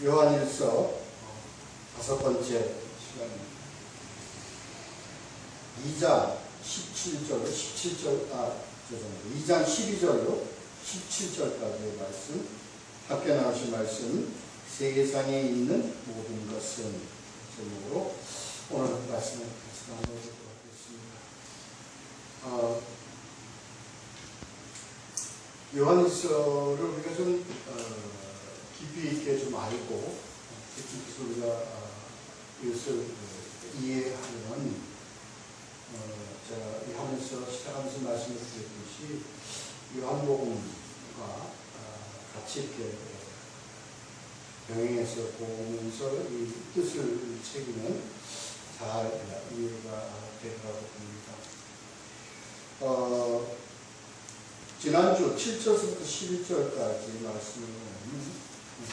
요한일서 5번째 시간입니다. 2장 2장 12절로 17절까지의 말씀, 학교 나오신 말씀, 세상에 있는 모든 것은 제목으로 오늘 말씀을 같이 나눠보도록 하겠습니다. 요한일서를 우리가 좀 깊이 있게 좀 알고 특히 우리가 이것을 이해하려면 제가 요한일서 시작하면서 말씀을 드렸듯이 요한복음과 같이 이렇게 병행해서 보면서 이 뜻을 새기면 잘 이해가 되리라고 봅니다. 지난주 7절부터 11절까지 말씀을 보면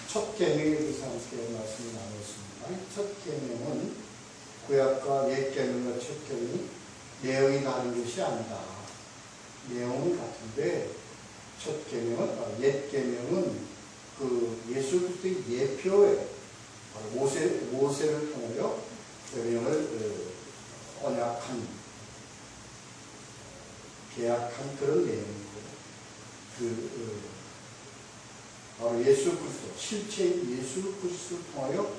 첫 계명에 대해서 함께 말씀을 나눴습니다. 첫 계명은 구약과 옛 계명과 첫 계명이 내용이 다른 것이 아니다. 내용은 같은데 첫 계명은 옛 계명은 그 예수 그리스도의 예표에 모세를 통하여 계명을 언약한 계약한 그런 내용이고 바로 예수 그리스도 실체인 예수 그리스도를 통하여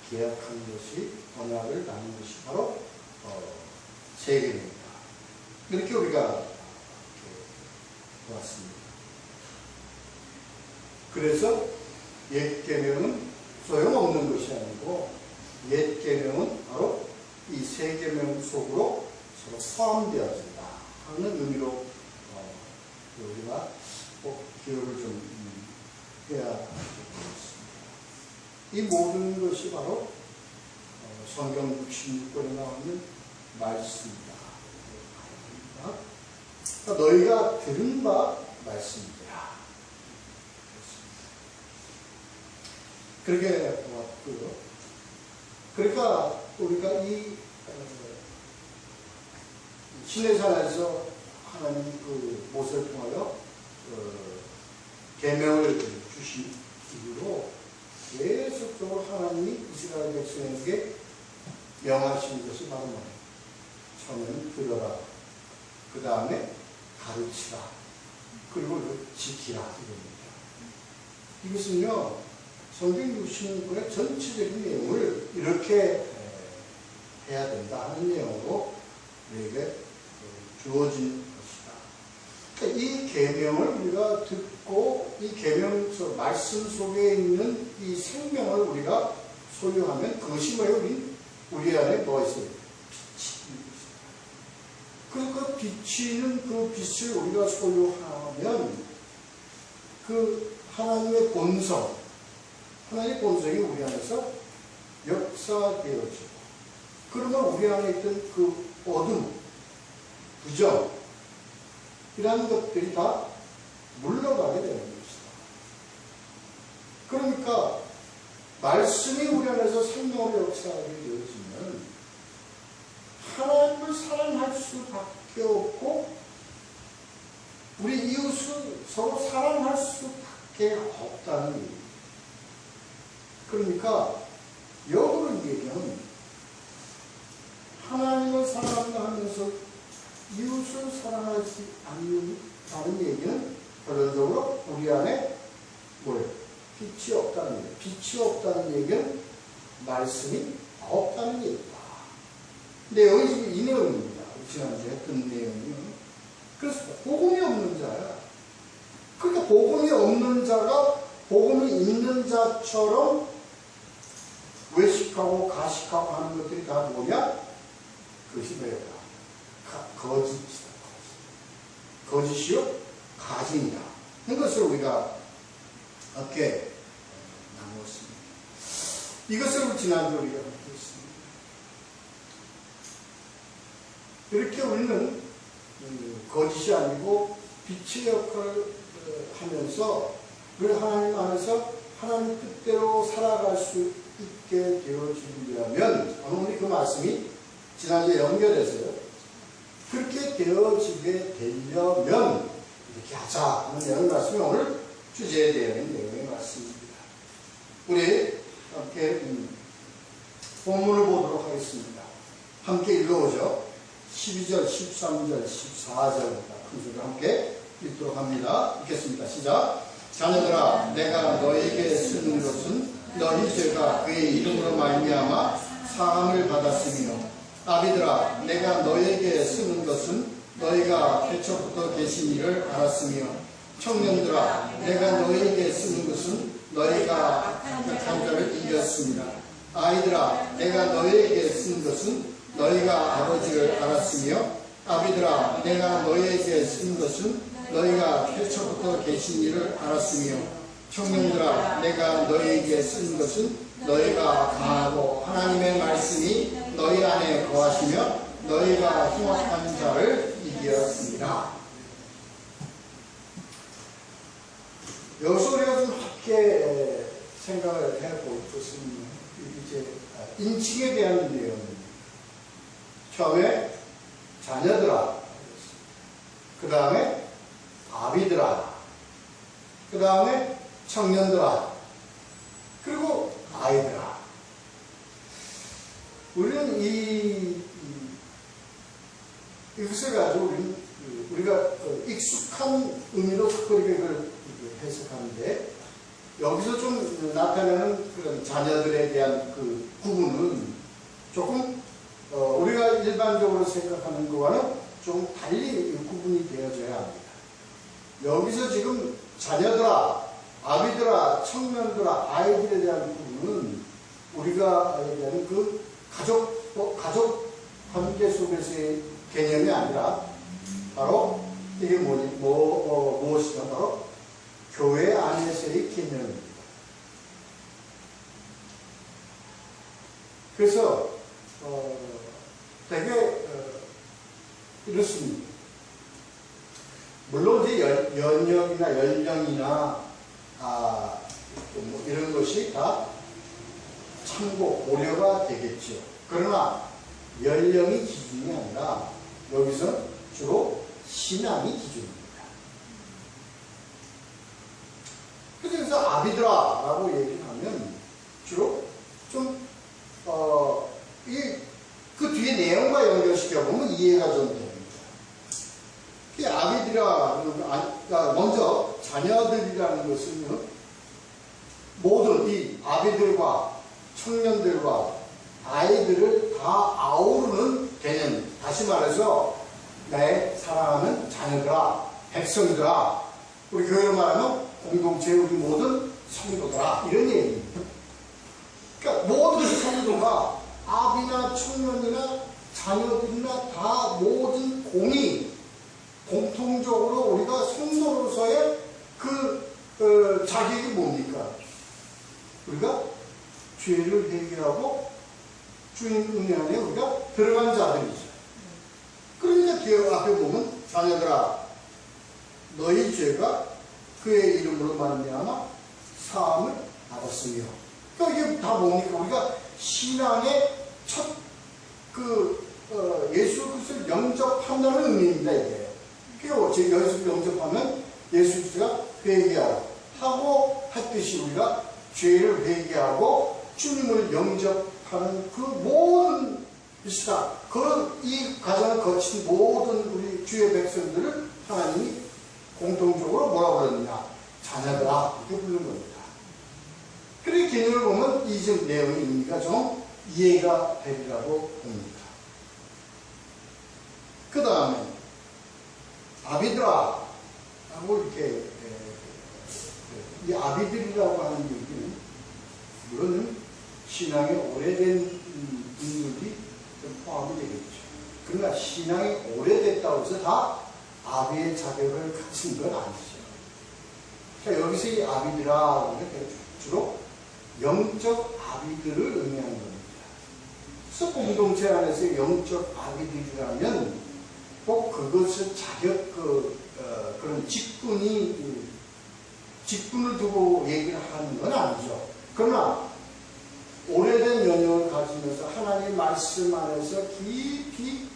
계약한 것이 언약을 나눈 것이 바로 새 계명입니다. 이렇게 우리가 보았습니다. 그래서 옛 계명은 소용없는 것이 아니고 옛 계명은 바로 이 새 계명 속으로 서로 포함되어진다 하는 의미로 우리가 꼭 기억을 좀 해야 되겠습니다. 이 모든 것이 바로 성경 66권에 나오는 말씀이다. 그러니까 너희가 들은 바 말씀이라. 그렇게 보았고요. 그러니까 우리가 이 시내산에서 하나님 그 모세를 통하여 계명을 주신 이후로 계속적으로 하나님이 이스라엘 백성에게 명하신 것이 바로 뭐예요? 처음에는 들어라, 그 다음에 가르치라, 그리고 지키라 이겁니다. 이것은요 성경 66권의 전체적인 내용을 이렇게 해야 된다 하는 내용으로 우리에게 주어진 것이다. 이 계명을 우리가 듣고 이 계명 말씀 속에 있는 이 생명을 우리가 소유하면 그것이 뭐예요? 우리 안에 뭐가 있어요? 빛이 있는 것이다. 그 비치는 그 빛을 우리가 소유하면 그 하나님의 본성, 하나님의 본성이 우리 안에서 역사되어지고, 그러면 우리 안에 있던 그 어둠, 부정, 이라는 것들이 다 물러가게 되는 것이다. 그러니까 말씀이 우리 안에서 생명으로 역사하게 되어지면 하나님을 사랑할 수밖에 없고 우리 이웃을 서로 사랑할 수밖에 없다는 얘기입니다. 그러니까 역으로 얘기하면 하나님을 사랑한다 하면서 이웃을 사랑하지 않는다는 얘기는 결론적으로 우리 안에 뭐예요? 빛이 없다는 얘기예요. 빛이 없다는 얘기는 말씀이 없다는 얘기다. 근데 여기 이 내용입니다. 지난주에 했던 내용이요. 그래서 복음이 없는 자야. 그러니까 복음이 없는 자가 복음이 있는 자처럼 외식하고 가식하고 하는 것들이 다 뭐냐? 그것이 뭐야? 거짓이다. 거짓이요? 가증이다. 이것을 우리가 함께 나누었습니다. 이것을 지난주에 우리가 함께 했습니다. 이렇게 우리는 거짓이 아니고 빛의 역할을 하면서 우리 하나님 안에서 하나님 뜻대로 살아갈 수 있게 되어지려면 오늘 그 말씀이 지난주에 연결해서요. 그렇게 되어지게 되려면 이렇게 하자 하는 내용의 말씀이 오늘 주제에 대한 내용의 말씀입니다. 우리 이렇게 본문을 보도록 하겠습니다. 함께 읽어보죠. 12절, 13절, 14절입니다. 큰 소리로 함께 읽도록 합니다. 읽겠습니다. 시작. 자녀들아, 내가 너에게 쓰는 것은 너희 죄가 그의 이름으로 말미암아 사함을 받았으며, 아비들아, 내가 너에게 쓰는 것은 너희가 태초부터 계신 이를 알았으며, 청년들아, 내가 너에게 쓰는 것은 너희가 악한 자를 이겼습니다. 아이들아, 내가 너희에게 쓴 것은 너희가 아버지를 알았으며, 아비들아, 내가 너희에게 쓴 것은 너희가 태초부터 계신 이를 알았으며, 청년들아, 내가 너희에게 쓴 것은 너희가 강하고 하나님의 말씀이 너희 안에 거하시며 너희가 흉악한 자를 이겼습니다. 여기서 우리가 좀 함께 생각을 해볼 것은 이제 인칭에 대한 내용입니다. 처음에 자녀들아, 그 다음에 아비들아, 그 다음에 청년들아, 그리고 아이들아. 우리는 이것을 가지고 우리가 익숙한 의미로 그렇게 이걸 해석하는데, 여기서 좀 나타나는 그런 자녀들에 대한 그 구분은 조금 우리가 일반적으로 생각하는 것과는 좀 달리 구분이 되어져야 합니다. 여기서 지금 자녀들아, 아비들아, 청년들아, 아이들에 대한 부분은 우리가 얘기하는 그 가족 관계 속에서의 개념이 아니라 바로 이게 무엇이냐, 바로 교회 안에서의 개념입니다. 그래서 되게 이렇습니다. 물론 이제 연령이나 연령이나 뭐 이런 것이 다 참고 고려가 되겠죠. 그러나 연령이 기준이 아니라 여기서 주로 신앙이 기준입니다. 그래서 아비들아 라고 얘기를 하면 주로 좀 그 뒤에 내용과 연결시켜보면 이해가 좀 됩니다. 아비들아, 먼저 자녀들이라는 것은 모든 이 아비들과 청년들과 아이들을 다 아우르는 개념입니다. 다시 말해서 내 사랑하는 자녀들아, 백성들아, 우리 교회로 말하면 공동체 우리 모든 성도들아, 이런 얘기입니다. 그러니까 모든 성도가 아비나 청년이나 자녀들이나 다 모든 공통적으로 우리가 성도로서의 그 자격이 뭡니까? 우리가 죄를 회개하고 주님 은혜 안에 우리가 들어간 자들이죠. 그러니까 뒤에 앞에 보면 자녀들아, 너희 죄가 그의 이름으로 말미암아 사함을 받았으며. 그러니까 이게 다 뭡니까? 우리가 신앙의 첫 예수 그리스도를 영접한다는 의미입니다. 이게. 그리고 여기서 영접하면 예수 그리스도가 회개하고 했듯이 우리가 죄를 회개하고 주님을 영접하는 그 모든 것이다. 이 과정을 거친 모든 우리 주의 백성들을 하나님이 공통적으로 뭐라고 그러느냐? 자녀들아, 이렇게 부르는 겁니다. 그렇게 개념을 보면 이 좀 내용의 의미가 좀 이해가 되리라고 봅니다. 그 다음에 아비들아 하고 이렇게 이 아비들이라고 하는 얘기는 물론 신앙이 오래된 인물이 좀 포함이 되겠죠. 그러나 신앙이 오래됐다고 해서 다 아비의 자격을 갖춘 건 아니죠. 그러니까 여기서 이 아비들아 주로 영적 아비들을 의미하는 겁니다. 그래서 공동체 안에서 영적 아비들이라면 꼭 그것을 그런 직분을 두고 얘기를 하는 건 아니죠. 그러나 오래된 연령을 가지면서 하나님의 말씀 안에서 깊이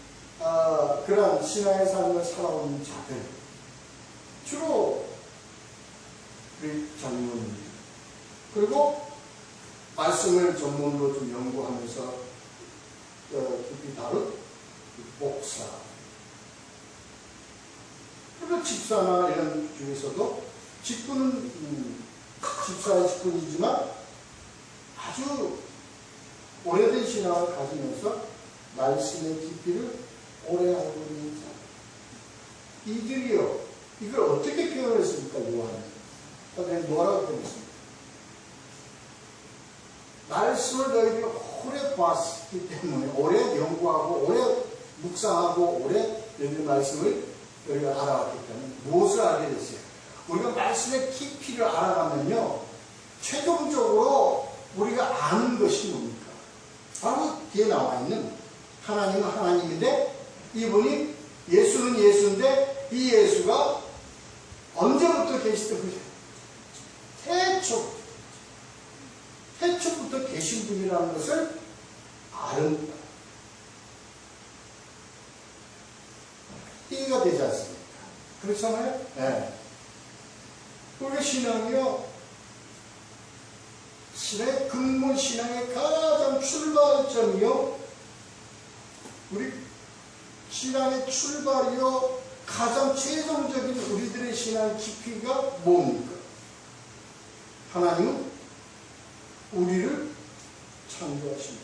그런 신앙의 삶을 살아온 자들, 주로 우리 장로님, 그리고 말씀을 전문으로 좀 연구하면서 깊이 다룬 목사. 그리고 집사나 이런 중에서도 직분은 집사의 직분이지만 아주 오래된 신앙을 가지면서 말씀의 깊이를 오래 알고 있는 사람. 이들이요, 이걸 어떻게 표현했습니까, 요한은? 뭐라고 표현했습니까? 말씀을 너희들이 오래 봤기 때문에, 오래 연구하고, 오래 묵상하고, 오래 너희들 말씀을 우리가 알아왔기 때문에 무엇을 알게 됐어요? 우리가 말씀의 깊이를 알아가면요, 최종적으로 우리가 아는 것이 뭡니까? 바로 뒤에 나와 있는 하나님은 하나님인데, 이분이 예수는 예수인데, 이 예수가 언제부터 계시던 거죠? 태초부터 계신 분이라는 것을 아는 거예요. 이해가 되지 않습니까? 그렇잖아요? 네. 우리 신앙이요, 신의 근본 신앙의 가장 출발점이요, 우리 신앙의 출발이요, 가장 최종적인 우리들의 신앙 깊이가 뭡니까? 하나님은 우리를 창조하십니다.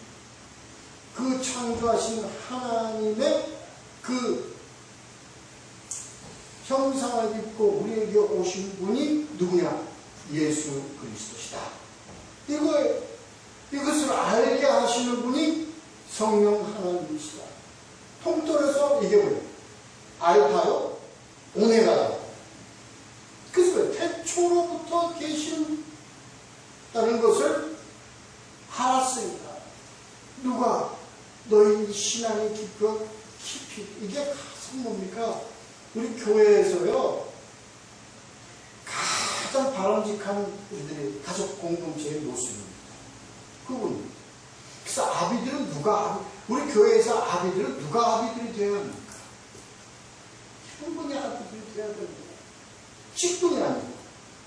그 창조하신 하나님의 그 형상을 입고 우리에게 오신 분이 누구냐? 예수 그리스도시다. 이것을 알게 하시는 분이 성령 하나님이시다. 통틀어서 이게 뭐예요? 알파요? 오메가다. 그래서 태초로부터 계신다는 것을 알았으니까. 누가? 너희 신앙의 깊이. 이게 가장 뭡니까? 우리 교회에서요, 가장 바람직한 우리들의 가족 공동체의 모습입니다. 그분. 그래서 아비들은 우리 교회에서 아비들은 누가 아비들이 되어야 합니까? 충분히 아비들이 되어야 됩니다. 직분이 아니고.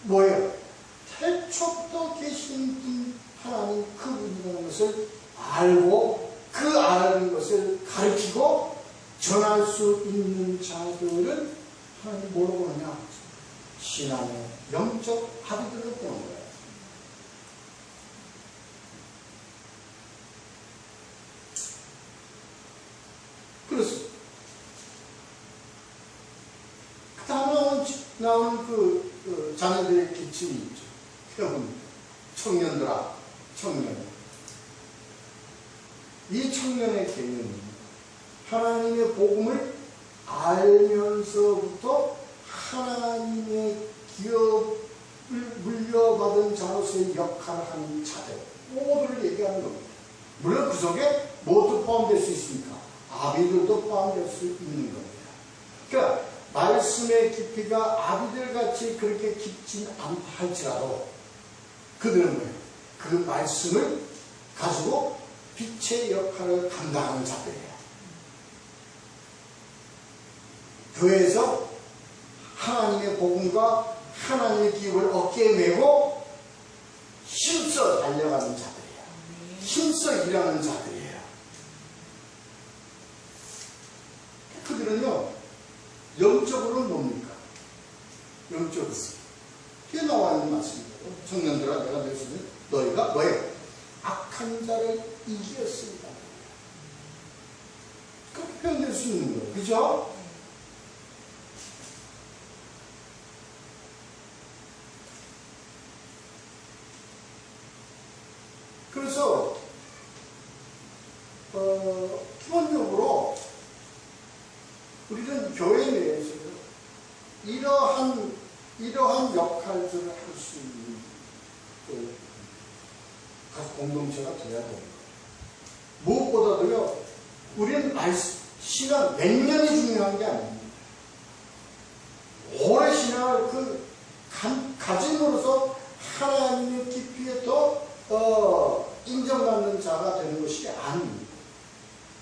뭐예요? 태초부터 계신 분, 하나님 그분이라는 것을 알고, 그 아는 것을 가르치고, 전할 수 있는 자들은 하나님 뭐라고 하냐? 신앙의 영적 아비들로 보는 거예요. 그렇습니다. 그 다음에 나오는 그 자녀들의 기침이 있죠. 여러분, 청년들아, 청년. 이 청년의 개념은 하나님의 복음을 알면서부터 하나님의 기업을 물려받은 자로서의 역할을 하는 자들 모두를 얘기하는 겁니다. 물론 그 속에 모두 포함될 수 있습니까? 아비들도 포함될 수 있는 겁니다. 그러니까 말씀의 깊이가 아비들같이 그렇게 깊진 않다 할지라도 그들은 뭐예요? 그 말씀을 가지고 빛의 역할을 감당하는 자들이에요. 교회에서 하나님의 복음과 하나님의 기업을 어깨에 메고 힘써 달려가는 자들이에요. 힘써 일하는 자들이에요. 그들은요, 영적으로는 뭡니까? 영적으로. 이게 나와 있는 말씀이에요. 청년들아, 내가 말씀을 너희가 뭐예요? 악한 자를 이기었습니다. 그렇게 표현될 수 있는 거예요. 그죠? 그래서 기본적으로 우리는 교회 내에서 이러한 역할들을 할 수 있는 가족 공동체가 되어야 됩니다. 무엇보다도요, 우리는 신앙 몇 년이 중요한 게 아닙니다. 오래 신앙을 가짐으로써 하나님의 깊이에 더 인정받는 자가 되는 것이 아닙니다.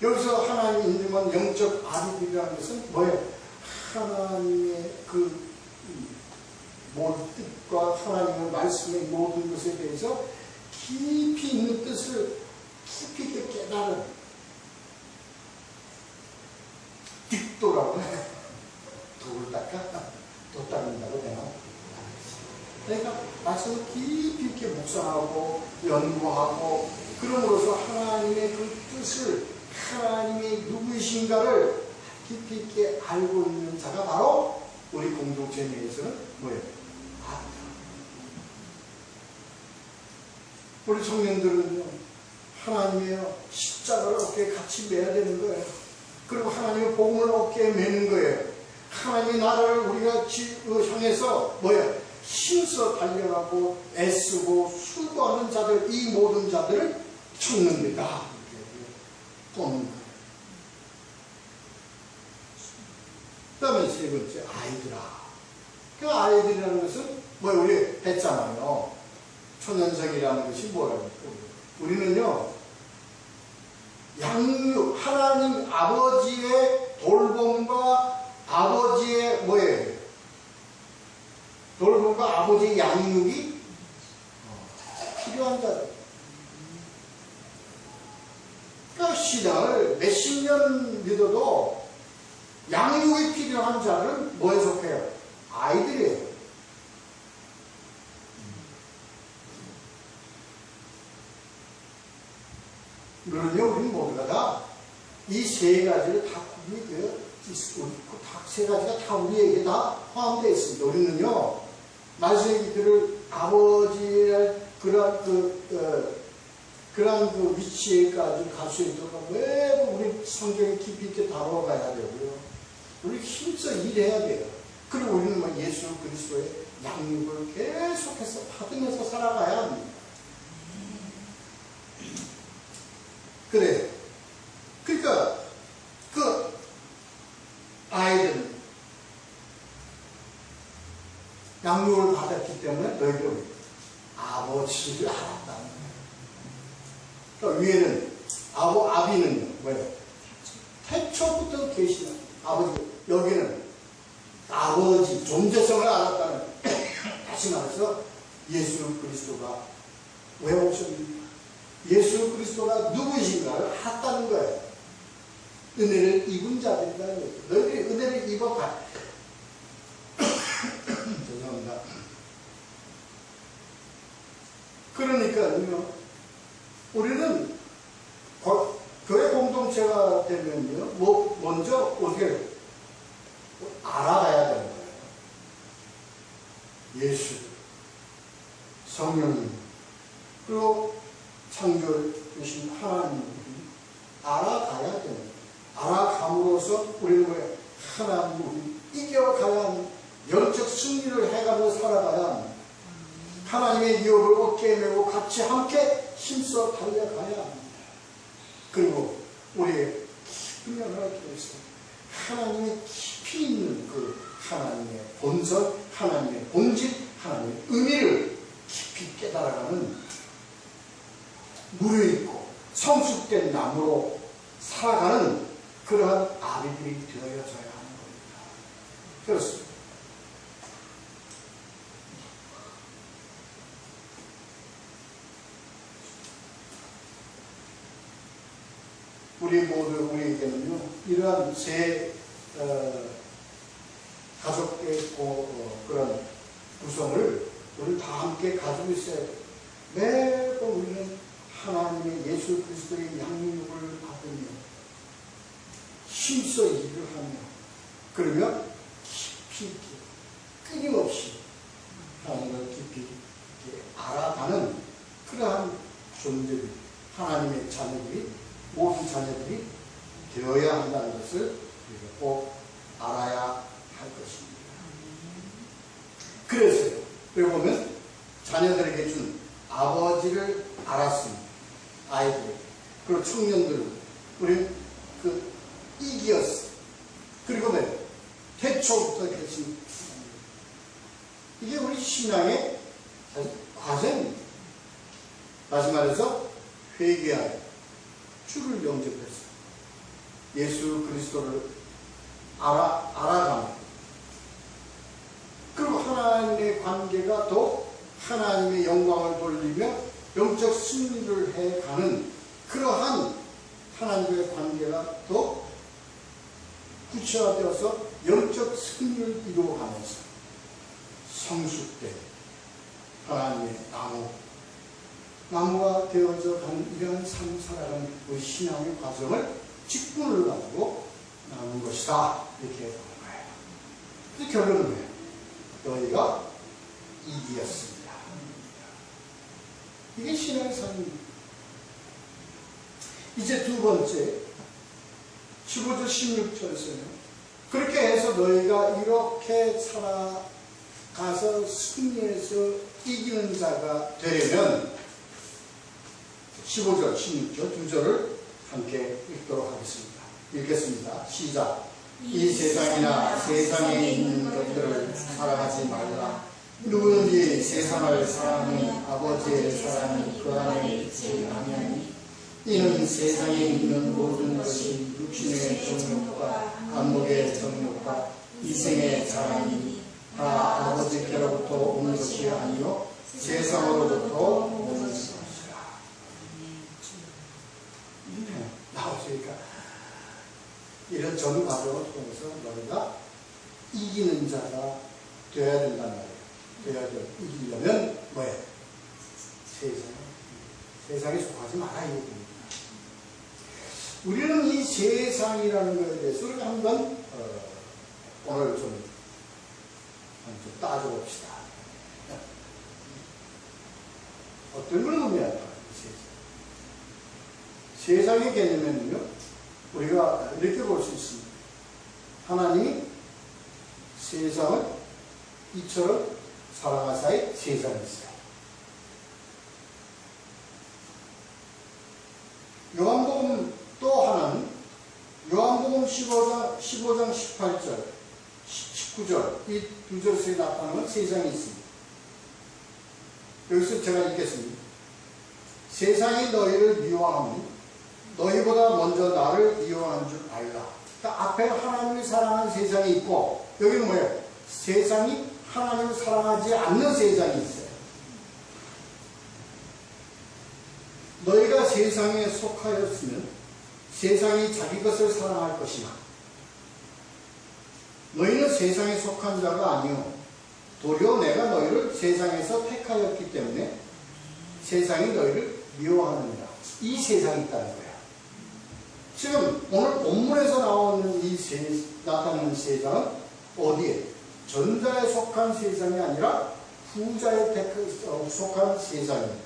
여기서 하나님 인정한 영적 아비들이라는 것은 뭐예요? 하나님의 그 모든 뜻과 하나님의 말씀의 모든 것에 대해서 깊이 있는 뜻을 깊이 있게 깨달은 득도라고 해요. 도를 닦아? 도 닦는다고 되나? 그러니까 말씀을 깊이 있게 묵상하고 연구하고 그럼으로써 하나님의 그 뜻을 하나님이 누구이신가를 깊이 있게 알고 있는 자가 바로 우리 공동체 내에서는 뭐예요? 아니다. 우리 청년들은요, 하나님의 십자가를 어깨에 같이 매야 되는 거예요. 그리고 하나님의 복음을 어깨에 매는 거예요. 하나님의 나라를 우리가 향해서 뭐예요? 힘써 달려가고 애쓰고 수고하는 자들, 이 모든 자들을 청년들이다. 뽑는 거예요. 그 다음에 세 번째, 아이들아. 그 아이들이라는 것은 뭐 우리 했잖아요. 초년생이라는 것이 뭐라고? 우리는요, 양육, 하나님 아버지의 돌봄과 아버지의 뭐예요? 돌봄과 아버지의 양육이 필요한 자들. 그러니까 신앙을 몇십 년 믿어도 양육이 필요한 자는 뭐에 속해요? 아이들이에요. 물론요, 우리 모두가 다 이 세 가지를 다 구분이 되어 있고, 세 가지가 다 우리에게 다 포함되어 있습니다. 우리는요, 말씀의 기들을 아버지의 그러한 그 위치에까지 갈 수 있도록 매우 우리 성경에 깊이 있게 다뤄가야 되고요. 우리 힘써 일해야 돼요. 그리고 우리는 뭐 예수 그리스도의 양육을 계속해서 받으면서 살아가야 합니다. 그래. 그러니까 그 아이들은 양육을 받았기 때문에 너희들은 아버지를 알았다는 거예요. 그러니까 위에는 아비는 뭐예요? 태초부터 계시는 아버지. 여기는 아버지 존재성을 알았다는 다시 말해서 예수 그리스도가 왜 오셨는가? 예수 그리스도가 누구이신가를 알았다는 거예요. 은혜를 입은 자들이라는 거예요. 너희들이 은혜를 입어가. 죄송합니다. 그러니까요, 우리는 교회 공동체가 되면요, 먼저 어떻게 알아가야 되는 거예요. 예수, 성령님, 그리고 창조주신 하나님을 알아가야 되는 거예요. 알아감으로써 우리는 왜 하나님을 이겨가야 하는 영적 승리를 해가면서 살아가야 합니다. 하나님의 유업을 어깨에 메고 같이 함께 힘써 달려가야 합니다. 그리고 우리의 깊은 영향을 통해서 하나님의 깊이 있는 그 하나님의 본성, 하나님의 본질, 하나님의 의미를 깊이 깨달아가는 무르익고 성숙된 나무로 살아가는 그러한 아비들이 되어져야 하는 겁니다. 그렇습니다. 우리 모두 우리에게는요, 이러한 세 가족의 그런 구성을 우리 다 함께 가지고 있어야 돼요. 매번 우리는 하나님의 예수 그리스도의 양육을 받으며 힘써 일을 하며 그러면 깊이 있게 끊임없이 하나님을 깊이 있게 알아가는 그러한 존재들, 하나님의 자녀들이, 모든 자녀들이 되어야 한다는 것을 우리가 꼭 알아야 할 것입니다. 그래서요, 여기 보면 자녀들에게 준 아버지를 알았습니다. 아이들, 그리고 청년들은 우리 그 이기였어. 그리고 태초부터 계신 이게 우리 신앙의 사실 과정입니다. 다시 말해서 회개하여 주를 영접해서 예수 그리스도를 알아가며 그리고 하나님의 관계가 더 하나님의 영광을 돌리며 영적 승리를 해가는 그러한 하나님과의 관계가 더 구체화되어서 영적 승리를 이루어가면서 성숙된 하나님의 나무가 되어져 가는 이러한 삶을 살아가는 우리 신앙의 과정을 직분을 가지고 나눈 것이다. 이렇게 보는 거예요. 그래서 결론은 뭐예요? 너희가 이기였습니다. 이게 신앙의 삶입니다. 이제 두 번째 15절 16절에서는 그렇게 해서 너희가 이렇게 살아가서 승리해서 이기는 자가 되려면 15절 16절 두 절을 함께 읽도록 하겠습니다. 읽겠습니다. 시작. 이 세상이나 세상에 있는 것들을 사랑하지 말라. 누구든지 세상을 사랑하는 아버지의 사랑이 그 안에 있지 아니하니 이는 세상에 있는 모든 것이 육신의 정욕과 안목의 정욕과 이생의 자랑이니 다 아버지께로부터 오는 것이 아니요 세상으로부터 오는 것이라. 나오시니까 이런 전 과정을 통해서 너희가 이기는 자가 되어야 된단 말이에요. 이기려면 뭐예요? 세상에 속하지 말아야 됩니다. 우리는 이 세상이라는 것에 대해서 우리가 한번 오늘 좀 따져봅시다. 어떤 걸 의미할까요? 세상의 개념에는요, 우리가 이렇게 볼 수 있습니다. 하나님이 세상을 이처럼 사랑하사에 세상이 있어요. 요한복음 또 하나는 요한복음 15장 18절 19절 이 두 절에 나타나는 세상이 있습니다. 여기서 제가 읽겠습니다. 세상이 너희를 미워하니 너희보다 먼저 나를 미워하는 줄 알라. 그러니까 앞에 하나님을 사랑하는 세상이 있고 여기는 뭐예요? 세상이 하나님을 사랑하지 않는 세상이 있어요. 너희가 세상에 속하였으면 세상이 자기 것을 사랑할 것이나 너희는 세상에 속한 자가 아니요 도리어 내가 너희를 세상에서 택하였기 때문에 세상이 너희를 미워하느니라. 이 세상이 있다는 거야. 지금 오늘 본문에서 나오는 나타나는 세상은 어디에? 전자에 속한 세상이 아니라 후자에 속한 세상입니다.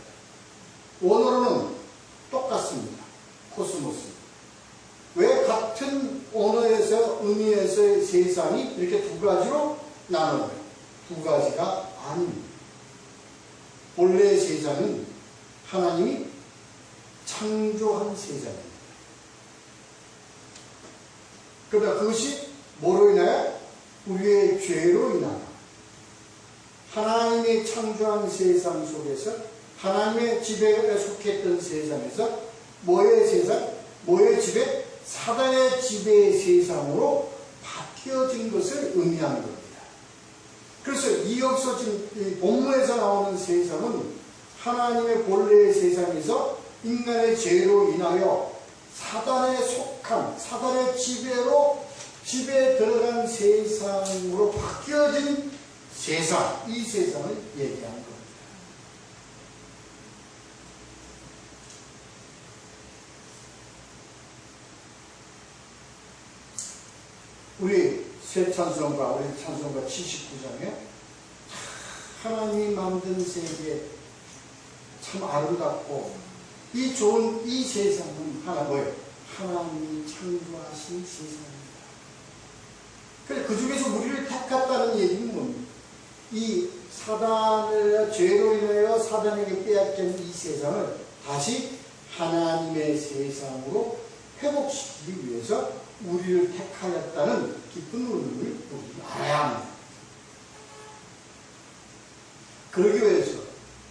원어로는 똑같습니다. 코스모스. 왜 같은 언어에서 의미에서의 세상이 이렇게 두 가지로 나눠요? 두 가지가 아닙니다. 본래의 세상은 하나님이 창조한 세상입니다. 그러나 그것이 뭐로 인하여? 우리의 죄로 인하여 하나님이 창조한 세상 속에서 하나님의 지배에 속했던 세상에서 뭐의 세상? 뭐의 지배? 사단의 지배의 세상으로 바뀌어진 것을 의미하는 겁니다. 그래서 이 없어진 이 본문에서 나오는 세상은 하나님의 본래의 세상에서 인간의 죄로 인하여 사단에 속한 사단의 지배에 들어간 세상으로 바뀌어진 세상, 이 세상을 얘기하는 겁니다. 우리 새 찬송가, 우리 찬송가 79장에 하나님이 만든 세계 참 아름답고 이 좋은 이 세상은 뭐예요? 하나님이 창조하신 세상입니다. 그래서 그 중에서 우리를 택했다는 얘기는 뭡니까? 이 사단을 죄로 인하여 사단에게 빼앗긴 이 세상을 다시 하나님의 세상으로 회복시키기 위해서 우리를 택하였다는 깊은 의미를 우리는 알아야 합니다. 그러기 위해서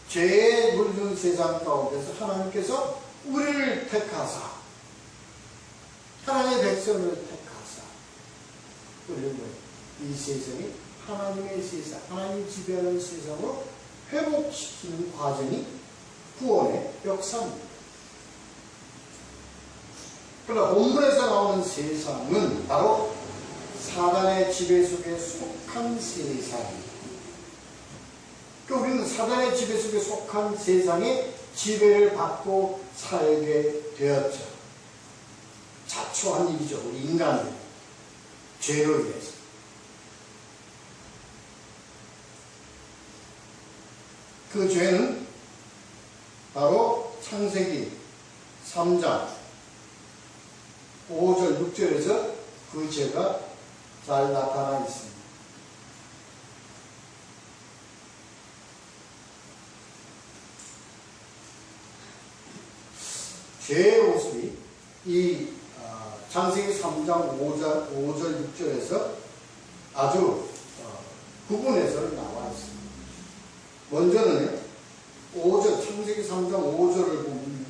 죄에 물든 세상 가운데서 하나님께서 우리를 택하사 하나님의 백성을 택하사 우리는 이 세상이 하나님의 세상, 하나님 지배하는 세상으로 회복시키는 과정이 구원의 역사입니다. 그러나 본문에서 나오는 세상은 바로 사단의 지배 속에 속한 세상입니다. 우리는 사단의 지배 속에 속한 세상에 지배를 받고 살게 되었죠. 자초한 일이죠. 우리 인간들 죄로 인해서. 그 죄는 바로 창세기 3장 5절 6절에서 그 죄가 잘 나타나 있습니다. 죄의 모습이 이 창세기 3장 5절 6절에서 아주 구분해서 나와 있습니다. 먼저는 5절, 창세기 3장 5절을 보면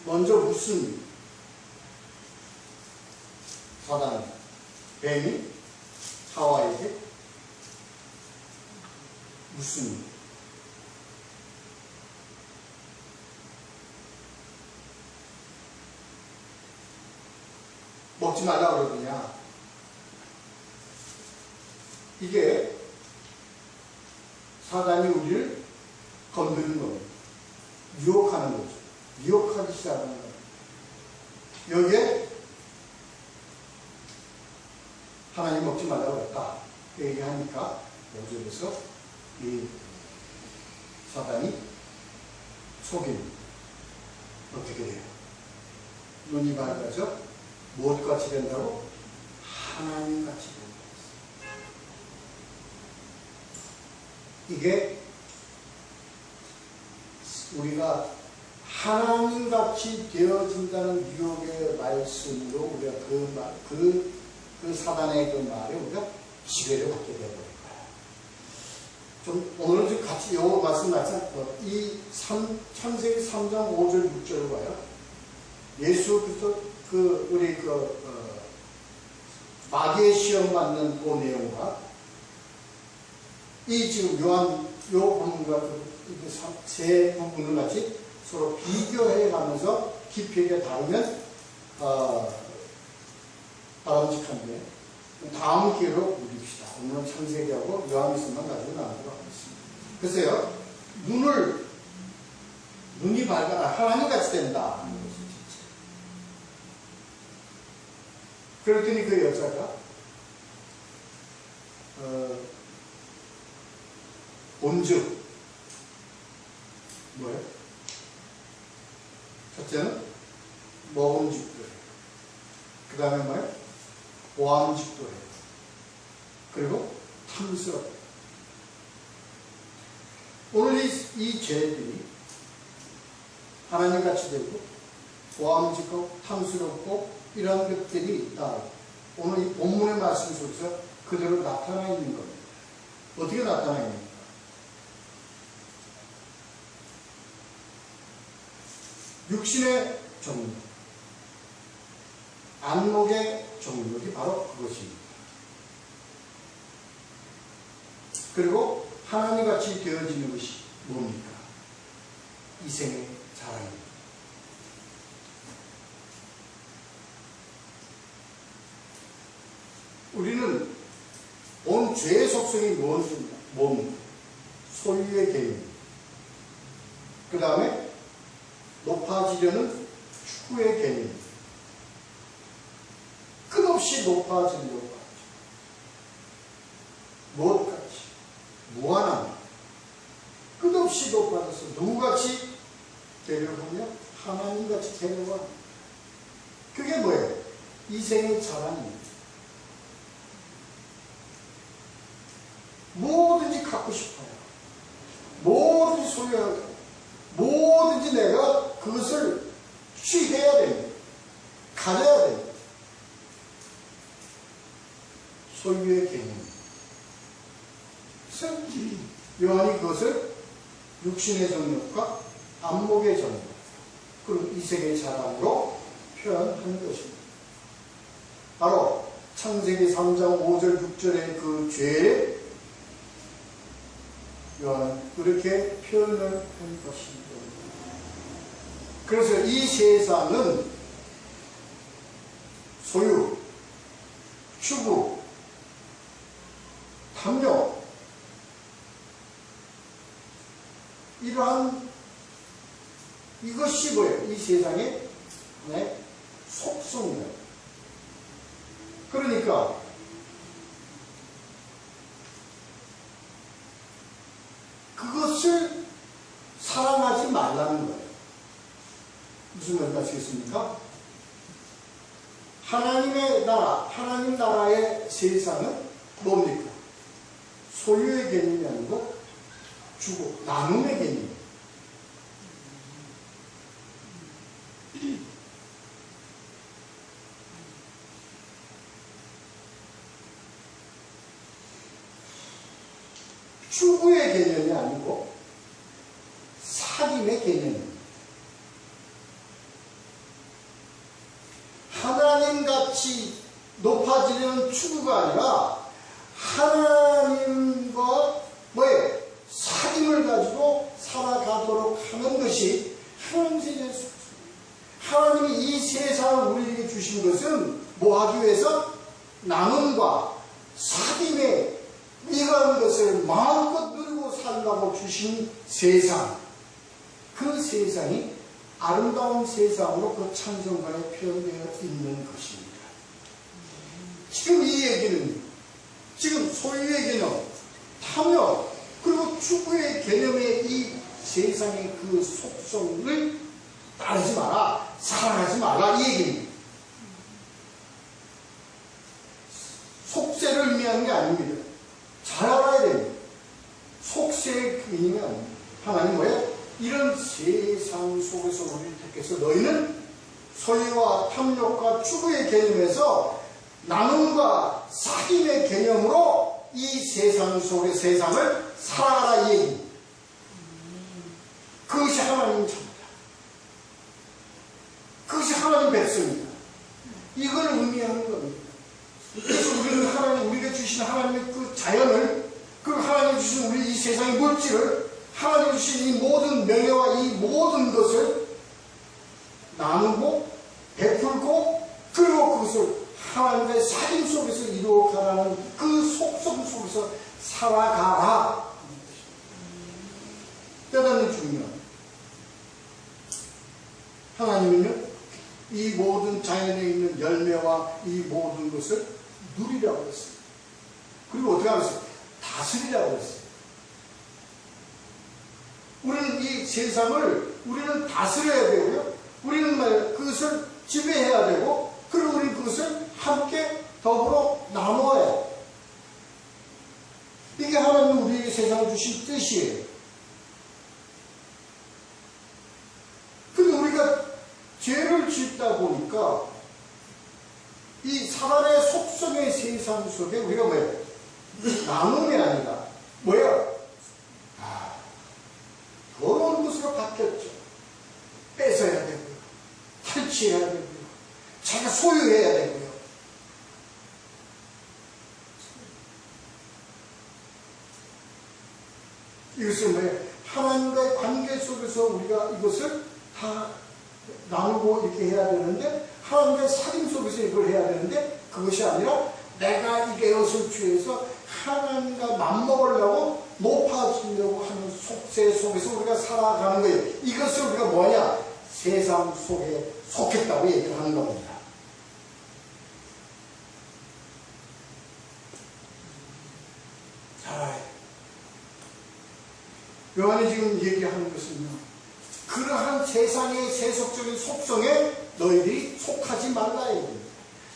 먼저 묻습니다. 사단, 뱀이 하와에게 묻습니다. 먹지 말라 그러느냐? 이게 사단이 우리를 건드는 겁니다. 유혹하는 거죠. 유혹하기 시작하는 거예요. 여기에 하나님 먹지 말라고 했다. 얘기하니까 여기에서 이 사단이 속입니다. 어떻게 돼요? 눈이 밝아져 무엇같이 된다고? 하나님같이 된다. 이게 우리가 하나님같이 되어진다는 유혹의 말씀으로 우리가 그 사단의 그 말에 우리가 지배를 받게 되어버릴 거예요. 좀 오늘은 좀 같이 요 말씀 이 창세기 3장 5절 6절을 봐요. 예수 그리스도 우리 마귀의 시험 받는 그 내용과 이 지금 요 부분과 세 부분을 같이 서로 비교해 가면서 깊이 있게 다루면 바람직한데 다음 기회로 묻읍시다. 오늘은 창세기하고 요한일서만 가지고 나누도록 하겠습니다. 글쎄요, 눈이 밝아 하나님같이 된다. 그랬더니 그 여자가 본즉 뭐예요? 첫째는 먹음직도 해요. 그 다음에 뭐예요? 보암직도 해요. 그리고 탐스럽고. 오늘 이 죄들이 하나님같이 되고 보암직고 탐스럽고 이런 것들이 있다. 오늘 이 본문의 말씀 속에서 그대로 나타나 있는 겁니다. 어떻게 나타나 있는가? 육신의 정욕, 안목의 정욕이 바로 그것입니다. 그리고 하나님같이 되어지는 것이 뭡니까? 이생의 자랑입니다. 우리는 온 죄의 속성이 뭡니까? 소유의 개입니다. 그 다음에 높아지려는 추구의 개입니다. 끝없이 높아지려고 하죠. 무엇같이? 무한합니다. 끝없이 높아져서 누구같이 되려고 하며 하나님같이 되려고 합니다. 그게 뭐예요? 이생의 자랑입니다. 뭐든지 갖고 싶어요. 뭐든지 소유하고 뭐든지 내가 그것을 취해야 됩니다. 가져야 됩니다. 소유의 개념입니다. 그래서 요한이 그것을 육신의 정욕과 안목의 정욕 그리고 이색의 자랑으로 표현하는 것입니다. 바로 창세기 3장 5절 6절의 그 죄의 요한은 그렇게 표현을 한 것입니다. 그래서 이 세상은 소유, 추구, 탐욕, 이러한 이것이 뭐예요? 이 세상의 속성이에요. 그러니까 그것을 사랑하지 말라는 거예요. 무슨 말인지 아시겠습니까? 하나님의 나라, 하나님 나라의 세상은 뭡니까? 소유의 개념이 아니고 주고 나눔의 개념. 추구의 개념이 아니고 사귐의 개념입니다. 하나님같이 높아지려는 추구가 아니라 하나님과 뭐예요? 사귐을 가지고 살아가도록 하는 것이 하나님 세상의 속성. 하나님이 이 세상을 우리에게 주신 것은 뭐 하기 위해서? 나눔과 사귐에 이러한 것을 마음껏 누리고 살라고 주신 세상, 그 세상이 아름다운 세상으로 그 찬송가에 표현되어 있는 것입니다. 지금 이 얘기는 지금 소유의 개념, 탐욕, 그리고 추구의 개념의 이 세상의 그 속성을 따르지 마라, 사랑하지 말라, 이 얘기입니다. 속세를 의미하는 게 아닙니다. 잘 알아야 됩니다. 속세의 개념이 아닙니다. 하나님 뭐예요? 이런 세상 속에서 우리를 택해서 너희는 소유와 탐욕과 추구의 개념에서 나눔과 사귐의 개념으로 이 세상 속의 세상을 살아가라, 이 얘기입니다. 그것이 하나님 자입니다. 그것이 하나님 백성입니다. 이걸 의미하는 겁니다. 그래서 우리는 하나님, 우리가 주신 하나님의 그 자연을, 그 하나님 주신 우리 이 세상의 물질을, 하나님 주신 이 모든 명예와 이 모든 것을 나누고 베풀고, 그리고 그것을 하나님의 사귐 속에서 이루어가라는 그 속성 속에서 살아가라. 대단히 중요합니다. 하나님은요, 이 모든 자연에 있는 열매와 이 모든 것을 누리라고 했어요. 그리고 어떻게 하겠어요? 다스리라고 했어요. 우리는 이 세상을 우리는 다스려야 되고요. 우리는 그것을 지배해야 되고, 그리고 우리는 그것을 함께 더불어 나눠야 해요. 이게 하나님 우리에게 세상을 주신 뜻이에요. 근데 우리가 죄를 짓다 보니까 이 사람의 속성의 세상 속에 우리가 뭐예요? 나눔이 아니라 뭐예요? 더러운 것으로 바뀌었죠. 뺏어야 되고요. 탈취해야 되고요. 자기가 소유해야 되고요. 이것은 뭐예요? 하나님과의 관계 속에서 우리가 이것을 다 나누고 이렇게 해야 되는데, 하나님의 사귐 속에서 이걸 해야 되는데, 그것이 아니라 내가 이게 것을 취해서 하나님과 맞먹으려고 높아지려고 하는 속세 속에서 우리가 살아가는 거예요. 이것을 우리가 뭐냐? 세상 속에 속했다고 얘기를 하는 겁니다. 자, 요한이 지금 얘기하는 것은요, 그러한 세상의 세속적인 속성에 너희들이 속하지 말라 얘기입니다.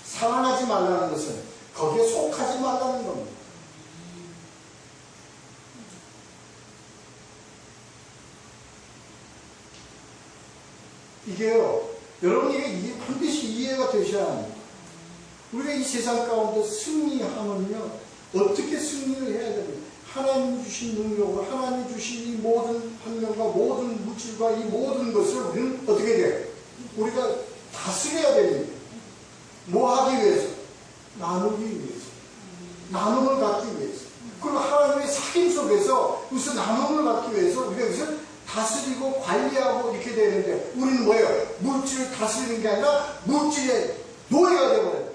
사랑하지 말라는 것은 거기에 속하지 말라는 겁니다. 이게요, 여러분 이게 반드시 이해가 되셔야 합니다. 우리가 이 세상 가운데 승리하면요, 어떻게 승리를 해야 됩니까? 하나님 주신 능력으로, 하나님 주신 이 모든 환경과 모든 물질과 이 모든 것을 우리는 어떻게 돼요? 우리가 다스려야 됩니다. 뭐 하기 위해서? 나누기 위해서. 나눔을 갖기 위해서. 그리고 하나님의 사귐 속에서 무슨 나눔을 받기 위해서 우리가 여기서 다스리고 관리하고 이렇게 되는데 우리는 뭐예요? 물질을 다스리는 게 아니라 물질의 노예가 되어버렸다.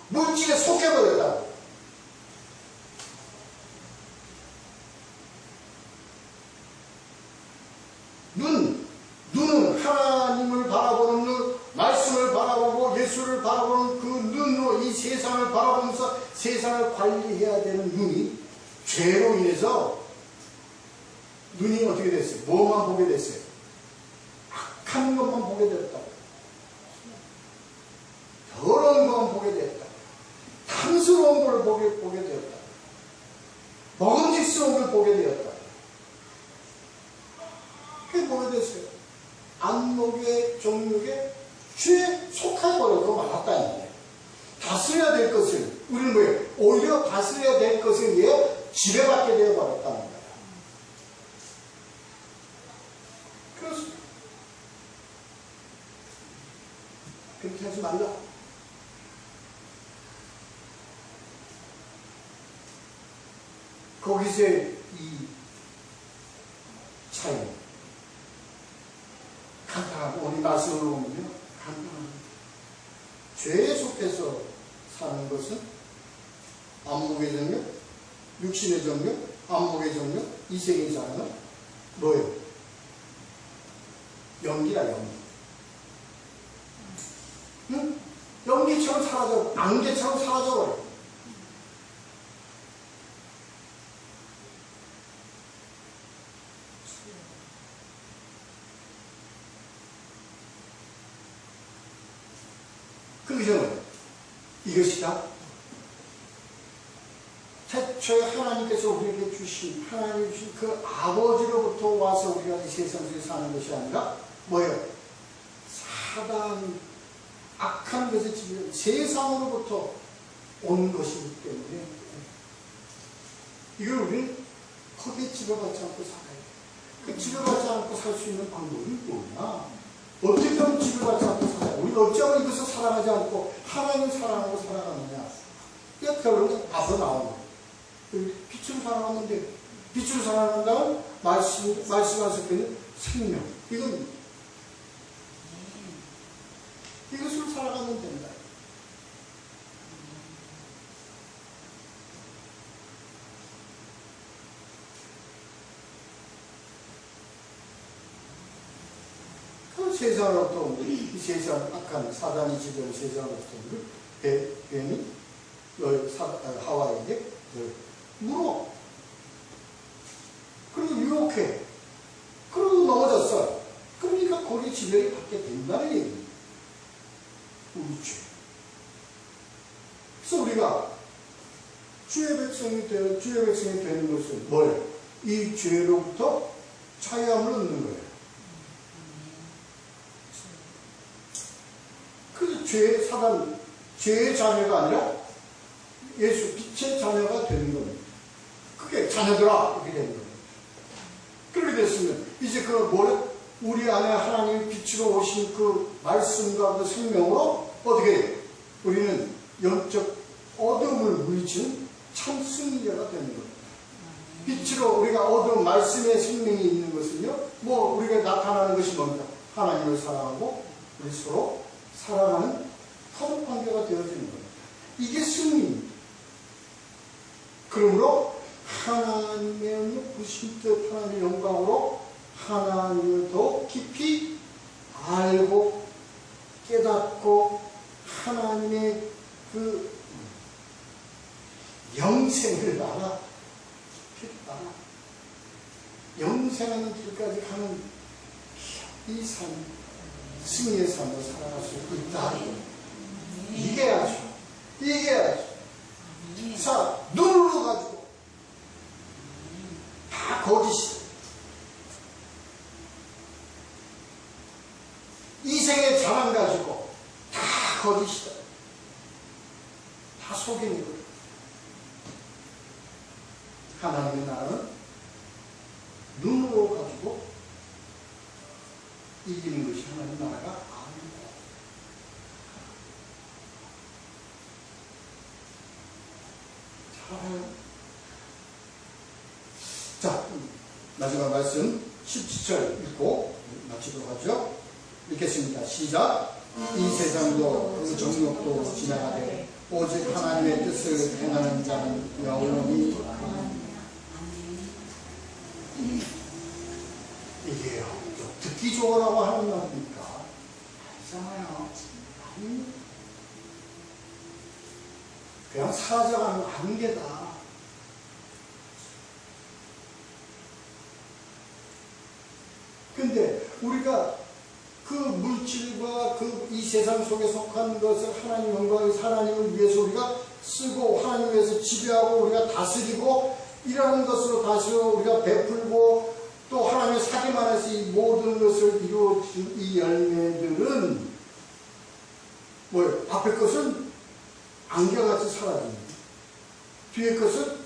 물질에 속해버렸다. 눈은 하나님을 바라보는 눈, 말씀을 바라보고 예수를 바라보는 그 눈으로 이 세상을 바라보면서 세상을 관리해야 되는 눈이 죄로 인해서 눈이 어떻게 됐어요? 뭐만 보게 됐어요? 악한 것만 보게 됐다. 더러운 것만 보게 됐다. 탐스러운 걸 보게 되었다. 먹음직스러운 걸 보게 되었다. 그게 보게 됐어요. 안목의 정욕에 죄에 속해버려도 말았다는 거예요. 다스려야 될 것을 우리는 뭐예요? 오히려 다스려야 될 것에 의해 지배받게 되어버렸다는 거예요. 그렇습니다. 그렇게 하지 말라. 거기서의 이 차이 간단하고 우리 말씀을 보면요 간단합니다. 죄에 속해서 사는 것은 안목의 정욕, 육신의 정욕, 안목의 정욕, 이생의 자는 뭐예요? 연기라 연기. 응? 연기처럼 사라져, 안개처럼 사라져버려. 그것은 이것이다. 태초에 하나님께서 우리에게 주신 하나님 주신 그 아버지로부터 와서 우리가 이 세상 속에 사는 것이 아니라 뭐예요? 사단 악한 것의 지배 세상으로부터 온 것이기 때문에 이걸 우리는 거기에 지배받지 않고 살아야 돼. 그 지배받지 않고 살 수 있는 방법이 뭐냐? 어떻게 하면 지배받지 않고 살아요? 우리가 어찌하면 이것을 사랑하지 않고 하나님을 사랑하고 살아가느냐? 이게 결론은 앞으로 나오는 거예요. 빛으로 살아가는데 빛으로 살아간다면 말씀하실 때는 생명. 이것으로 살아가면 된다. 세상으로부터 이 세상 악한 사단이 지배하는 세상으로부터 뱀이 하와에게 물어. 그리고 유혹해. 그리고 넘어졌어. 그러니까 거기에 지배를 받게 된다는 얘기입니다. 우리 죄. 그래서 우리가 주의 백성이 되는 것은 뭐예요? 이 죄로부터 자유함을 얻는 거예요. 죄의 자녀가 아니라 예수 빛의 자녀가 되는 겁니다. 그게 자녀들아 이렇게 되는 겁니다. 그렇게 됐으면 이제 우리 안에 하나님 빛으로 오신 그 말씀과 그 생명으로 어떻게 해요? 우리는 영적 어둠을 물리치는 참 승리자가 되는 겁니다. 빛으로 우리가 얻은 말씀의 생명이 있는 것은요, 우리가 나타나는 것이 뭡니까? 하나님을 사랑하고 우리 서로 살아가는 화목 관계가 되어지는 겁니다. 이게 승리입니다. 그러므로 하나님의 부신 뜻, 하나님의 영광으로 하나님을 더 깊이 알고 깨닫고 하나님의 그 영생을 알아. 영생하는 길까지 가는 이 삶, 승리의 삶을 살아갈 수 있다. 이겨야죠. 자, 눈으로 가지고 다 거짓이다. 이생의 자랑 가지고 다 거짓이다. 다 속이는 거예요. 하나님의 나라는 눈으로 가지고 이기는 것이 하나님의 나라가 아닙니다. 잘 마지막 말씀 17절 읽고 마치도록 하죠. 읽겠습니다. 시작. 이 세상도 그 정욕도 지나가되 오직 하나님의 뜻을 행하는 자는 영원히. 이게요, 듣기 좋으라고 하는 말입니까? 아니잖아요. 그냥 사라져가는 한계다. 근데 우리가 그 물질과 그 이 세상 속에 속한 것을 하나님 영광의 하나님을 위해서 우리가 쓰고 하나님 위해서 지배하고 우리가 다스리고 이러는 것으로 다스려 우리가 베풀고 또 하나님의 사귐 안에서 이 모든 것을 이루어진 이 열매들은 뭐예요? 앞에 것은 안개같이 사라집니다. 뒤에 것은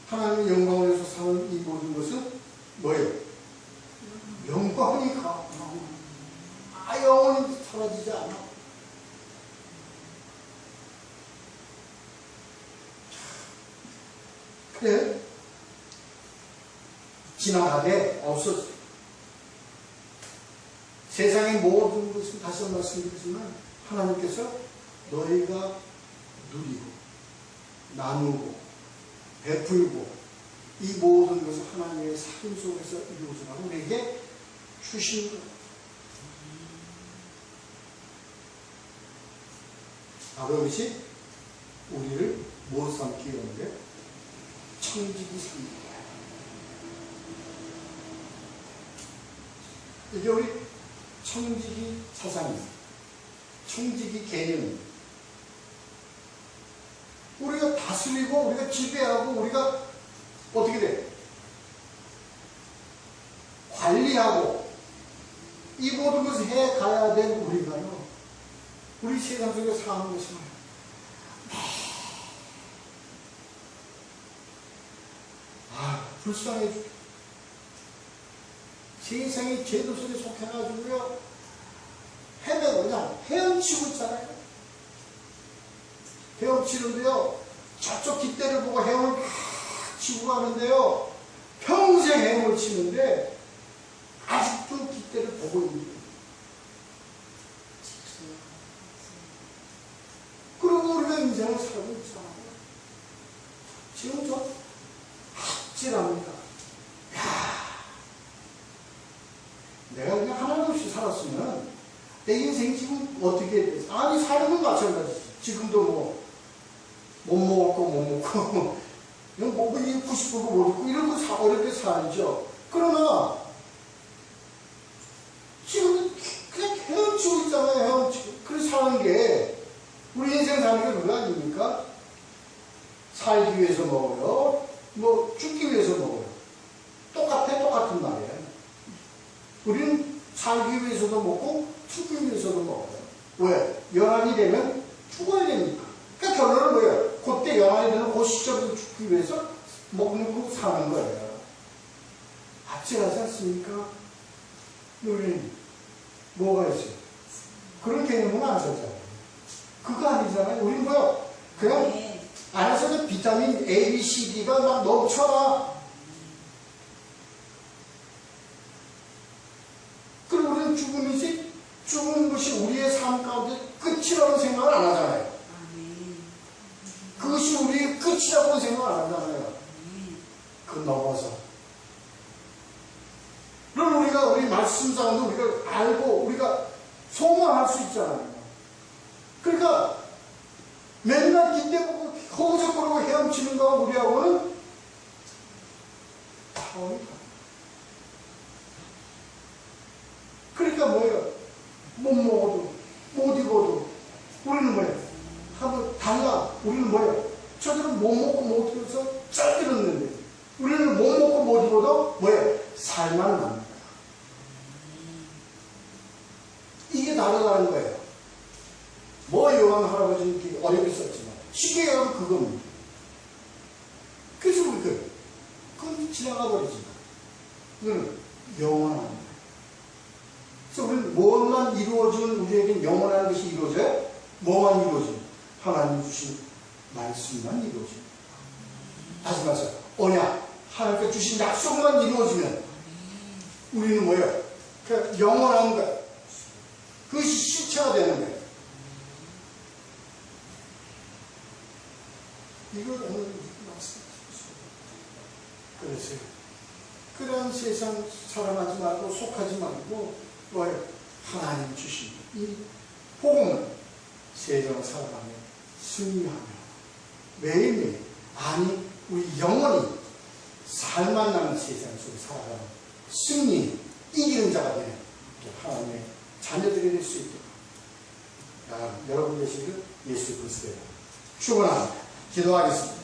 하나님의 영광을 위해서 사는 이 모든 것은 뭐예요? 영광이 가. 영원히 사라지지 않아. 그래. 지나가되 없어져. 세상의 모든 것은 다시 한번 말씀드리지만 하나님께서 너희가 누리고 나누고 베풀고 이 모든 것을 하나님의 사귐 속에서 이루어지라고 우리에게 주신 거예요. 바로 이것이 우리를 못 삼기 위한데 청지기 삼는 거예요. 이게 우리 청지기 사상입니다. 청지기 개념입니다. 우리가 다스리고 우리가 지배하고 우리가 어떻게 돼? 관리하고 이 모든 것을 해가야 된 우리가요. 우리 세상 속에 사는 것이 뭐예요? 불쌍해 죽겠다. 세상의 죄도 속에 속해가지고요. 헤매고 그냥 헤엄치고 있잖아요. 헤엄치는데요. 저쪽 깃대를 보고 헤엄을 막 치고 가는데요. 평생 헤엄을 치는데 아직도 깃대를 보고 있는 거예요. 그리고 우리가 인생을 살고 있잖아요. 지금 좀 아찔합니다. 내가 그냥 하나도 없이 살았으면 내 인생 지금 어떻게 됐어? 아니 사는 건 마찬가지지. 지금도 뭐 못 먹을 거 못 먹고 그냥 뭐 입고 싶은 거 못 입고 이런 거 어렵게 살죠. 그러나 지금 그냥 헤엄치고 있잖아요. 헤엄치고. 그래서 사는 게 우리 인생 사는 게 그거 아닙니까? 살기 위해서 먹어요. 뭐 죽기 위해서 먹어요. 똑같은 말이에요. 우리는 살기 위해서도 먹고 죽기 위해서도 먹어요. 왜? 연한이 되면 죽어야 되니까. 그러니까 결론은 뭐예요? 그때 연한이 되는 그 시점에서 죽기 위해서 먹는 거 사는 거예요. 아찔하지 않습니까? 우리는 뭐가 있어요? 그런 개념은 안 썼잖아요. 그거 아니잖아요. 우리는 뭐야? 그냥 안에서 비타민 A, B, C, D가 막 넘쳐나. 그리고 우리는 죽은 것이 우리의 삶 가운데 끝이라는 생각을 안 하잖아요. 그것이 우리의 끝이라고 생각을 안 하잖아요. 그 넘어서. 그럼 우리 말씀상도 우리가 알고 우리가 소망할 수 있잖아요. 그러니까 맨날 깃대 보고 허우적거리고 헤엄치는 거와 우리하고는 차원이 달라요. 그러니까 뭐예요? 못 먹어도 못 입어도 우리는 뭐예요? 한번 달라. 우리는 뭐예요? 저들은 못 먹고 못 입어서 쩔들었는데 우리는 못 먹고 못 입어도 뭐예요? 살만 납니다. 이게 다르다는 거예요. 뭐 요한 할아버지는 이렇게 어렵게 썼지만 쉽게 얘기하면 그겁니다. 그래서 우리 그건 지나가 버리지만 이거는 영원합니다. 그래서 우리는 뭐만 이루어지면 우리에게 영원한 것이 이루어져요? 뭐만 이루어져요? 하나님 주신 말씀만 이루어집니다. 다시 말해서 언약, 하나님께 주신 약속만 이루어지면 우리는 뭐예요? 그 영원한 것, 그것이 실체가 되는 거예요. 이걸 오늘 그래서 그런 세상 살아가지 말고 속하지 말고 뭐예요? 하나님 주신 이 복음을 세상을 살아가며 승리하며 매일매일, 아니 우리 영원히 살만 나는 세상 속에 살아가는 승리, 이기는 자가 되는 하나님의 자녀들이 될 수 있도록 여러분 되시기를 예수 그리스도의 축원합니다. 기도하겠습니다.